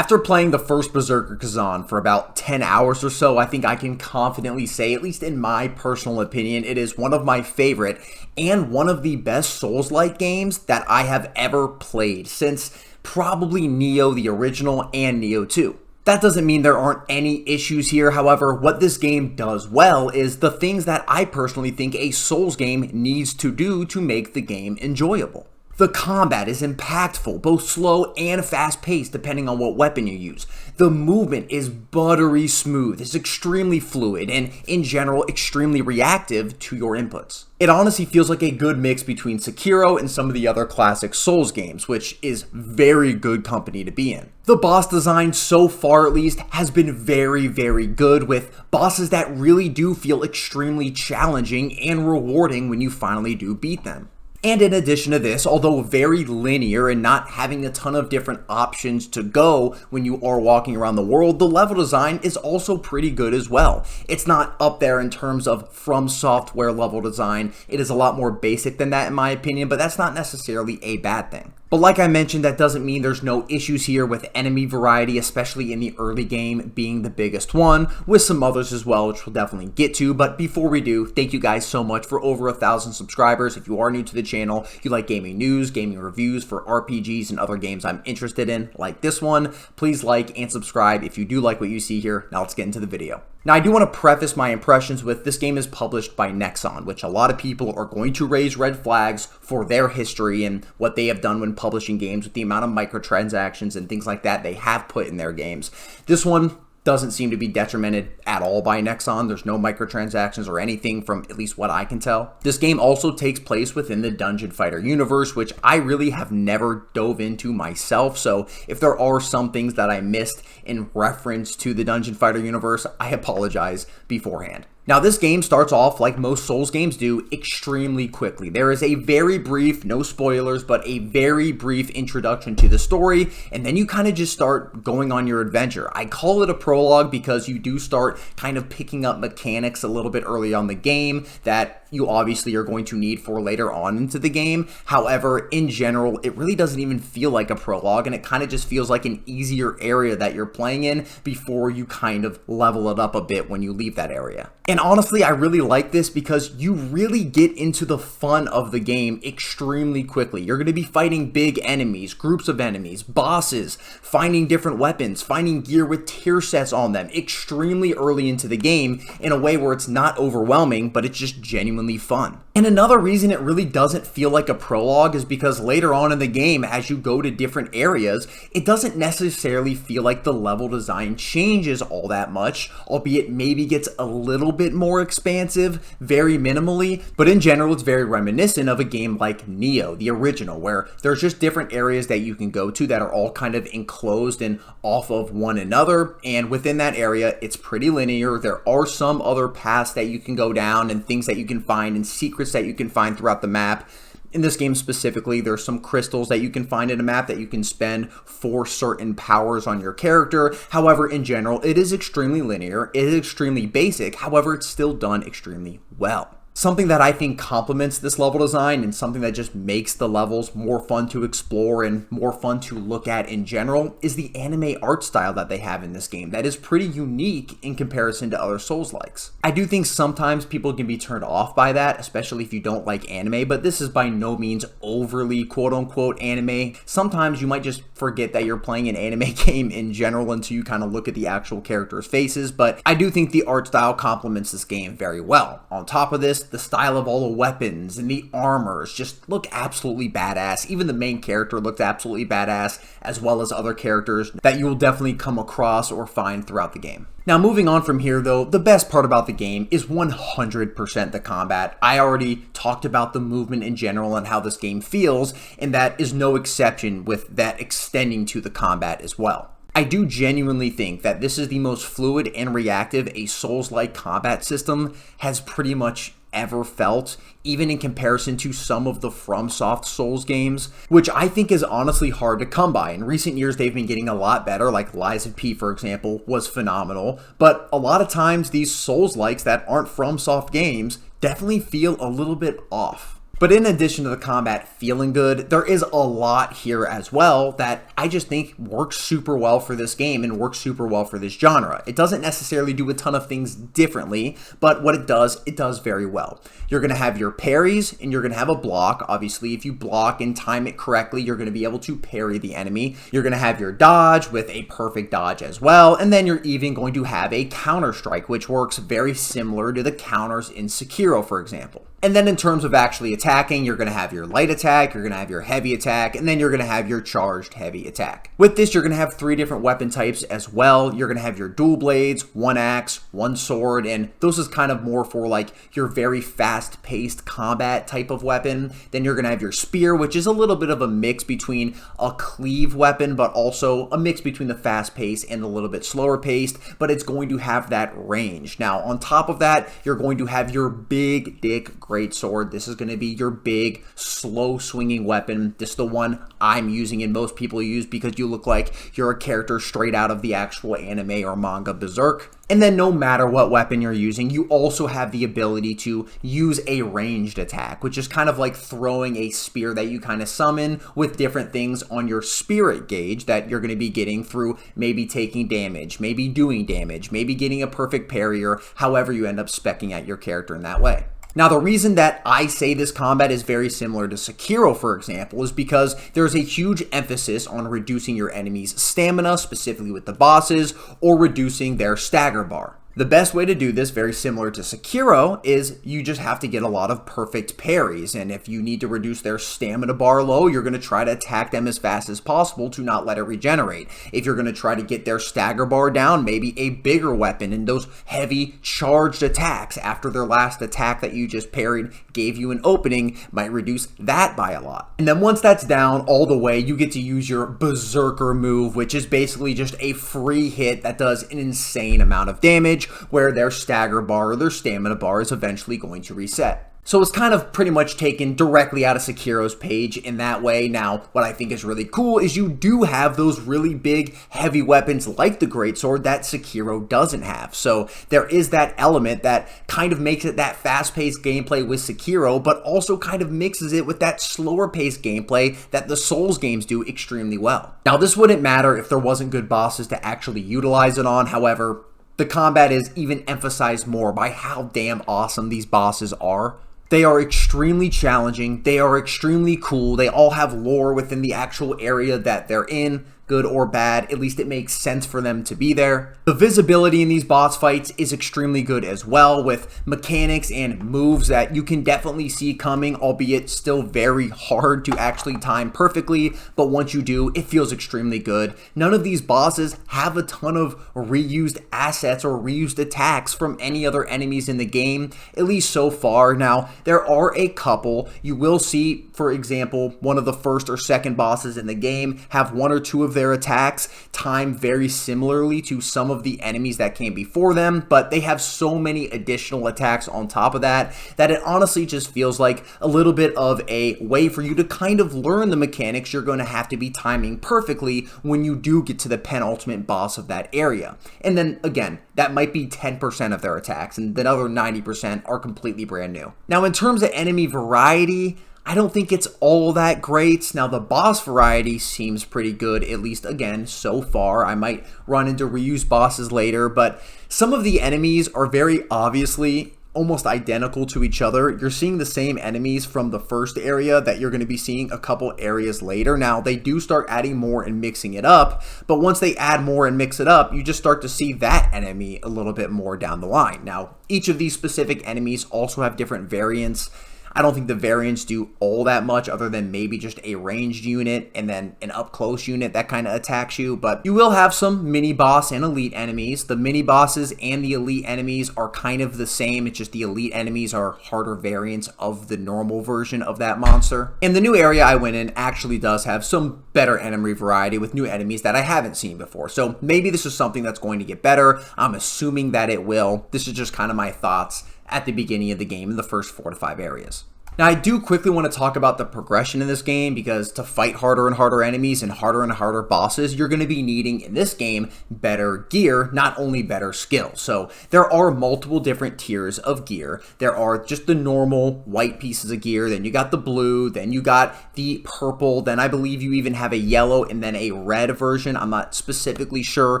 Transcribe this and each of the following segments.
After playing the first Berserker Khazan for about 10 hours or so, I think I can confidently say, at least in my personal opinion, it is one of my favorite and one of the best Souls-like games that I have ever played since probably Nioh the original and Nioh 2. That doesn't mean there aren't any issues here. However, what this game does well is the things that I personally think a Souls game needs to do to make the game enjoyable. The combat is impactful, both slow and fast-paced depending on what weapon you use. The movement is buttery smooth, it's extremely fluid, and in general, extremely reactive to your inputs. It honestly feels like a good mix between Sekiro and some of the other classic Souls games, which is very good company to be in. The boss design, so far at least, has been very good, with bosses that really do feel extremely challenging and rewarding when you finally do beat them. And in addition to this, although very linear and not having a ton of different options to go when you are walking around the world, the level design is also pretty good as well. It's not up there in terms of FromSoftware level design. It is a lot more basic than that in my opinion, but that's not necessarily a bad thing. But like I mentioned, that doesn't mean there's no issues here with enemy variety, especially in the early game being the biggest one, with some others as well, which we'll definitely get to. But before we do, thank you guys so much for over 1,000 subscribers. If you are new to the channel, you like gaming news, gaming reviews for RPGs and other games I'm interested in, like this one, please like and subscribe if you do like what you see here. Now let's get into the video. Now, I do want to preface my impressions with this game is published by Nexon, which a lot of people are going to raise red flags for their history and what they have done when publishing games with the amount of microtransactions and things like that they have put in their games. This one doesn't seem to be detrimented at all by Nexon. There's no microtransactions or anything from at least what I can tell. This game also takes place within the Dungeon Fighter universe, which I really have never dove into myself. So if there are some things that I missed in reference to the Dungeon Fighter universe, I apologize beforehand. Now, this game starts off, like most Souls games do, extremely quickly. There is a very brief, no spoilers, but a very brief introduction to the story, and then you kind of just start going on your adventure. I call it a prologue because you do start kind of picking up mechanics a little bit early on the game that you obviously are going to need for later on into the game. However, in general, it really doesn't even feel like a prologue, and it kind of just feels like an easier area that you're playing in before you kind of level it up a bit when you leave that area. And honestly, I really like this because you really get into the fun of the game extremely quickly. You're going to be fighting big enemies, groups of enemies, bosses, finding different weapons, finding gear with tier sets on them extremely early into the game in a way where it's not overwhelming, but it's just genuinely fun. And another reason it really doesn't feel like a prologue is because later on in the game, as you go to different areas, it doesn't necessarily feel like the level design changes all that much, albeit maybe gets a little bit more expansive, very minimally, but in general, it's very reminiscent of a game like Nioh, the original, where there's just different areas that you can go to that are all kind of enclosed and off of one another, and within that area, it's pretty linear. There are some other paths that you can go down and things that you can find and secrets that you can find throughout the map. In this game specifically, there's some crystals that you can find in a map that you can spend for certain powers on your character. However, in general, it is extremely linear, it is extremely basic, however, it's still done extremely well. Something that I think complements this level design and something that just makes the levels more fun to explore and more fun to look at in general is the anime art style that they have in this game that is pretty unique in comparison to other Souls-likes. I do think sometimes people can be turned off by that, especially if you don't like anime, but this is by no means overly quote-unquote anime. Sometimes you might just forget that you're playing an anime game in general until you kind of look at the actual characters' faces, but I do think the art style complements this game very well. On top of this, the style of all the weapons and the armors just look absolutely badass. Even the main character looks absolutely badass, as well as other characters that you will definitely come across or find throughout the game. Now, moving on from here though, the best part about the game is 100% the combat. I already talked about the movement in general and how this game feels, and that is no exception with that extending to the combat as well. I do genuinely think that this is the most fluid and reactive a Souls-like combat system has pretty much ever felt, even in comparison to some of the FromSoft Souls games, which I think is honestly hard to come by. In recent years, they've been getting a lot better, like Lies of P, for example, was phenomenal, but a lot of times these Souls-likes that aren't FromSoft games definitely feel a little bit off. But in addition to the combat feeling good, there is a lot here as well that I just think works super well for this game and works super well for this genre. It doesn't necessarily do a ton of things differently, but what it does very well. You're going to have your parries and you're going to have a block. Obviously, if you block and time it correctly, you're going to be able to parry the enemy. You're going to have your dodge with a perfect dodge as well, and then you're even going to have a counter strike, which works very similar to the counters in Sekiro, for example. And then in terms of actually attacking, you're going to have your light attack, you're going to have your heavy attack, and then you're going to have your charged heavy attack. With this, you're going to have 3 different weapon types as well. You're going to have your dual blades, 1 axe, 1 sword, and those is kind of more for like your very fast-paced combat type of weapon. Then you're going to have your spear, which is a little bit of a mix between a cleave weapon, but also a mix between the fast-paced and a little bit slower-paced, but it's going to have that range. Now, on top of that, you're going to have your big dick great sword. This is going to be your big, slow swinging weapon. This is the one I'm using and most people use because you look like you're a character straight out of the actual anime or manga Berserk. And then no matter what weapon you're using, you also have the ability to use a ranged attack, which is kind of like throwing a spear that you kind of summon with different things on your spirit gauge that you're going to be getting through maybe taking damage, maybe doing damage, maybe getting a perfect parry, or however you end up speccing at your character in that way. Now, the reason that I say this combat is very similar to Sekiro, for example, is because there's a huge emphasis on reducing your enemy's stamina, specifically with the bosses, or reducing their stagger bar. The best way to do this, very similar to Sekiro, is you just have to get a lot of perfect parries, and if you need to reduce their stamina bar low, you're going to try to attack them as fast as possible to not let it regenerate. If you're going to try to get their stagger bar down, maybe a bigger weapon and those heavy charged attacks after their last attack that you just parried gave you an opening might reduce that by a lot. And then once that's down all the way, you get to use your Berserker move, which is basically just a free hit that does an insane amount of damage, where their stagger bar or their stamina bar is eventually going to reset. So it's kind of pretty much taken directly out of Sekiro's page in that way. Now, what I think is really cool is you do have those really big, heavy weapons like the Greatsword that Sekiro doesn't have. So there is that element that kind of makes it that fast-paced gameplay with Sekiro, but also kind of mixes it with that slower-paced gameplay that the Souls games do extremely well. Now, this wouldn't matter if there wasn't good bosses to actually utilize it on. However, the combat is even emphasized more by how damn awesome these bosses are. They are extremely challenging, they are extremely cool, they all have lore within the actual area that they're in, good or bad, at least it makes sense for them to be there. The visibility in these boss fights is extremely good as well, with mechanics and moves that you can definitely see coming, albeit still very hard to actually time perfectly, but once you do, it feels extremely good. None of these bosses have a ton of reused assets or reused attacks from any other enemies in the game, at least so far. Now, there are a couple. You will see, for example, one of the first or second bosses in the game have 1 or 2 of their attacks timed very similarly to some of the enemies that came before them, but they have so many additional attacks on top of that that it honestly just feels like a little bit of a way for you to kind of learn the mechanics you're going to have to be timing perfectly when you do get to the penultimate boss of that area. And then again, that might be 10% of their attacks, and the other 90% are completely brand new. Now, in terms of enemy variety, I don't think it's all that great. Now, the boss variety seems pretty good, at least, again, so far. I might run into reused bosses later, but some of the enemies are very obviously almost identical to each other. You're seeing the same enemies from the first area that you're going to be seeing a couple areas later. Now, they do start adding more and mixing it up, but once they add more and mix it up, you just start to see that enemy a little bit more down the line. Now, each of these specific enemies also have different variants. I don't think the variants do all that much other than maybe just a ranged unit and then an up-close unit that kind of attacks you, but you will have some mini-boss and elite enemies. The mini-bosses and the elite enemies are kind of the same, it's just the elite enemies are harder variants of the normal version of that monster. And the new area I went in actually does have some better enemy variety with new enemies that I haven't seen before, so maybe this is something that's going to get better. I'm assuming that it will. This is just kind of my thoughts at the beginning of the game in the first 4 to 5 areas. Now, I do quickly want to talk about the progression in this game, because to fight harder and harder enemies and harder bosses, you're going to be needing, in this game, better gear, not only better skill. So there are multiple different tiers of gear. There are just the normal white pieces of gear, then you got the blue, then you got the purple, then I believe you even have a yellow and then a red version. I'm not specifically sure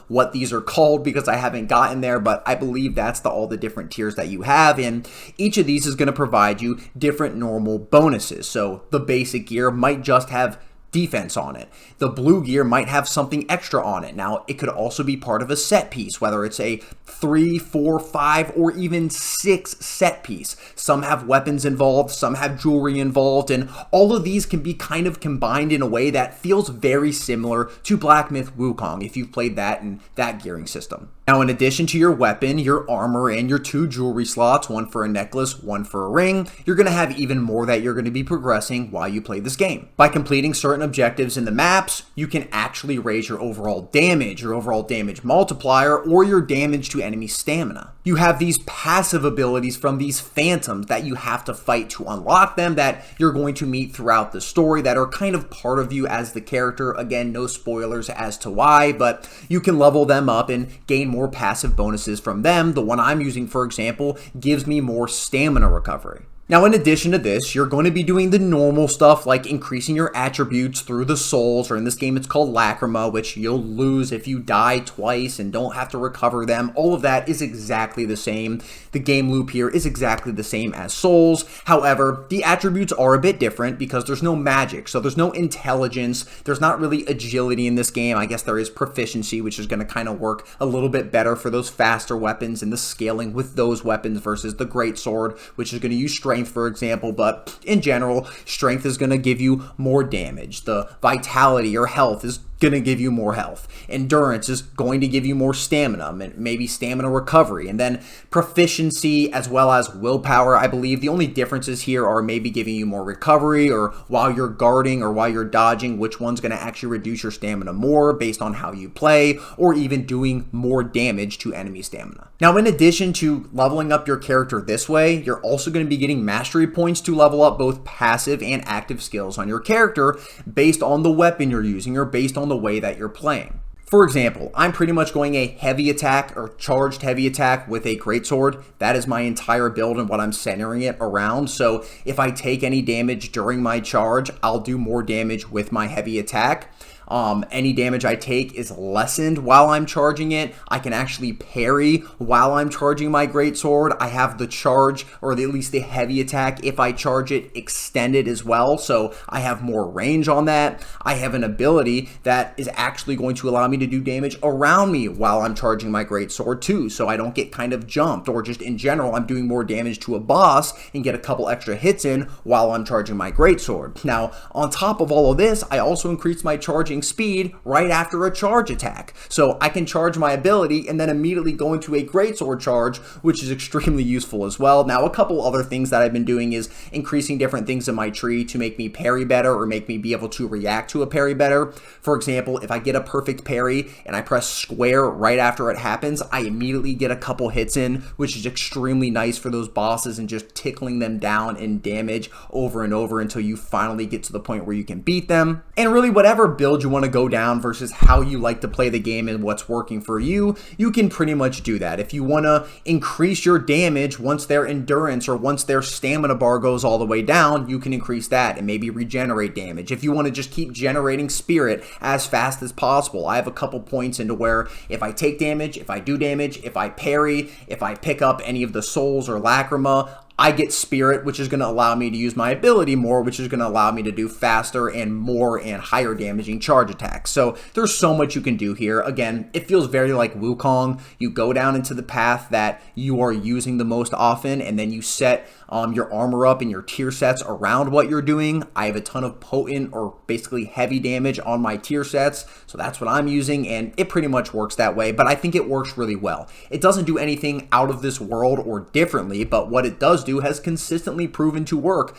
what these are called because I haven't gotten there, but I believe that's all the different tiers that you have, and each of these is going to provide you different normal bonuses. So the basic gear might just have defense on it. The blue gear might have something extra on it. Now, it could also be part of a set piece, whether it's a 3, 4, 5, or even 6 set piece. Some have weapons involved, some have jewelry involved, and all of these can be kind of combined in a way that feels very similar to Black Myth Wukong, if you've played that in that gearing system. Now, in addition to your weapon, your armor, and your 2 jewelry slots, one for a necklace, one for a ring, you're going to have even more that you're going to be progressing while you play this game. By completing certain objectives in the maps, you can actually raise your overall damage multiplier, or your damage to enemy stamina. You have these passive abilities from these phantoms that you have to fight to unlock them, that you're going to meet throughout the story, that are kind of part of you as the character. Again, no spoilers as to why, but you can level them up and gain more passive bonuses from them. The one I'm using, for example, gives me more stamina recovery. Now, in addition to this, you're going to be doing the normal stuff like increasing your attributes through the souls, or in this game it's called Lacrima, which you'll lose if you die twice and don't have to recover them. All of that is exactly the same. The game loop here is exactly the same as Souls. However, the attributes are a bit different because there's no magic, so there's no intelligence. There's not really agility in this game. I guess there is proficiency, which is going to kind of work a little bit better for those faster weapons and the scaling with those weapons versus the greatsword, which is going to use strength, for example. But in general, strength is going to give you more damage. The vitality or health is going to give you more health. Endurance is going to give you more stamina, maybe stamina recovery. And then proficiency as well as willpower, I believe the only differences here are maybe giving you more recovery, or while you're guarding or while you're dodging, which one's going to actually reduce your stamina more based on how you play, or even doing more damage to enemy stamina. Now, in addition to leveling up your character this way, you're also going to be getting mastery points to level up both passive and active skills on your character based on the weapon you're using, or based on the way that you're playing. For example, I'm pretty much going a heavy attack or charged heavy attack with a greatsword. That is my entire build and what I'm centering it around. So if I take any damage during my charge, I'll do more damage with my heavy attack. Any damage I take is lessened while I'm charging it. I can actually parry while I'm charging my greatsword. I have the charge, or at least the heavy attack, if I charge it, extended as well, so I have more range on that. I have an ability that is actually going to allow me to do damage around me while I'm charging my greatsword too, so I don't get kind of jumped, or just in general, I'm doing more damage to a boss and get a couple extra hits in while I'm charging my greatsword. Now, on top of all of this, I also increased my charging speed right after a charge attack. So I can charge my ability and then immediately go into a greatsword charge, which is extremely useful as well. Now, a couple other things that I've been doing is increasing different things in my tree to make me parry better, or make me be able to react to a parry better. For example, if I get a perfect parry and I press square right after it happens, I immediately get a couple hits in, which is extremely nice for those bosses and just tickling them down in damage over and over until you finally get to the point where you can beat them. And really, whatever build you want to go down versus how you like to play the game and what's working for you, you can pretty much do that. If you want to increase your damage once their endurance or once their stamina bar goes all the way down, you can increase that and maybe regenerate damage. If you want to just keep generating spirit as fast as possible, I have a couple points into where if I take damage, if I do damage, if I parry, if I pick up any of the souls or lacrima, I get spirit, which is going to allow me to use my ability more, which is going to allow me to do faster and more and higher damaging charge attacks. So there's so much you can do here. Again, it feels very like Wukong. You go down into the path that you are using the most often, and then you set your armor up and your tier sets around what you're doing. I have a ton of potent or basically heavy damage on my tier sets, so that's what I'm using, and it pretty much works that way, but I think it works really well. It doesn't do anything out of this world or differently, but what it does do has consistently proven to work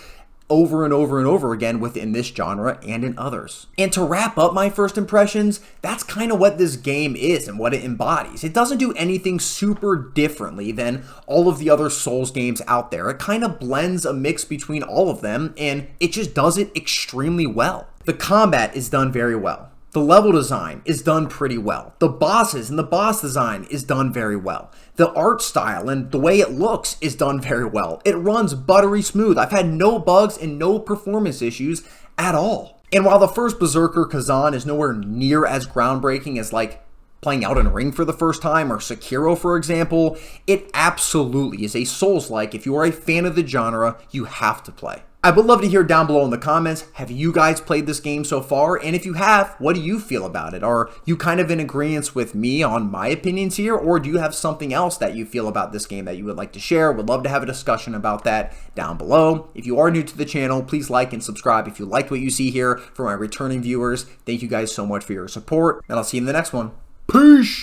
over and over and over again within this genre and in others. And to wrap up my first impressions, that's kind of what this game is and what it embodies. It doesn't do anything super differently than all of the other Souls games out there. It kind of blends a mix between all of them, and it just does it extremely well. The combat is done very well. The level design is done pretty well. The bosses and the boss design is done very well. The art style and the way it looks is done very well. It runs buttery smooth. I've had no bugs and no performance issues at all. And while the first Berserker Khazan is nowhere near as groundbreaking as like playing Elden Ring for the first time or Sekiro, for example, it absolutely is a Souls-like. If you are a fan of the genre, you have to play. I would love to hear down below in the comments, have you guys played this game so far? And if you have, what do you feel about it? Are you kind of in agreement with me on my opinions here? Or do you have something else that you feel about this game that you would like to share? Would love to have a discussion about that down below. If you are new to the channel, please like and subscribe if you liked what you see here. For my returning viewers, thank you guys so much for your support, and I'll see you in the next one. Peace!